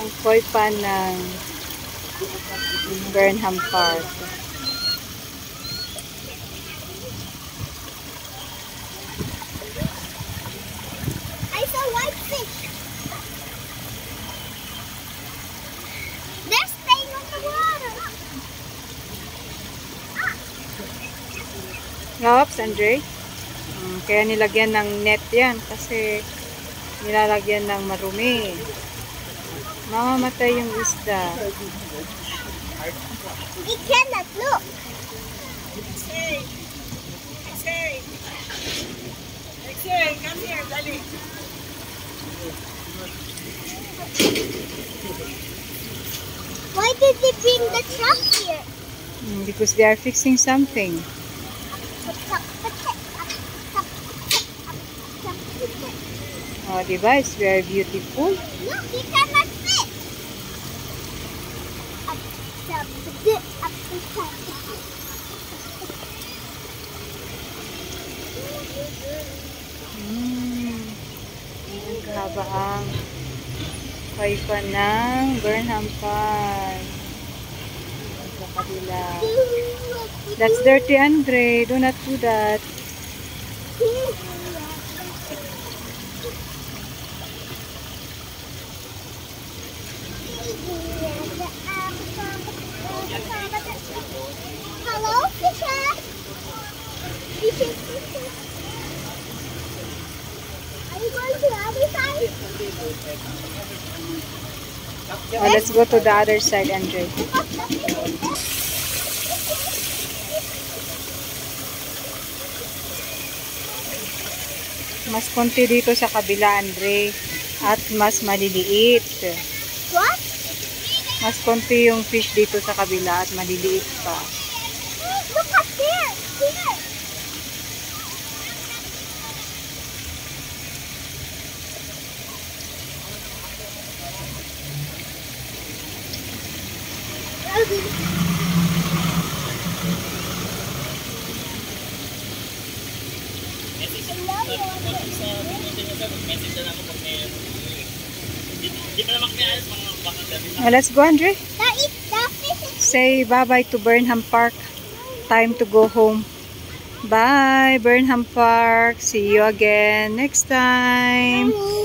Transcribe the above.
Ang koi pan ng Burnham Park. I saw white fish. They're staying on the water. Oops, Andre. Kaya nilagyan ng net yan kasi nilalagyan ng marumi. Mamamatay yung isda. It cannot look. Hey, come here, Dali. Why did they bring the truck here? Because they are fixing something. Oh, diba? It's very beautiful. Look, he cannot fit. Ang kahaba ang kaipa ng Burnham Park. Sa kabila. That's dirty, Andre. Do not do that. Hello, fishes. Fishes. Are you going to the other side? Oh, let's go to the other side, Andre. Mas konti dito sa kabila, Andre. At mas maliliit. What? Mas konti yung fish dito sa kabila at maliliit pa. Look up there. Here. Let's go, Andre. That fish is Say bye-bye to Burnham Park. Time to go home. Bye, Burnham Park. See you again next time. Mommy.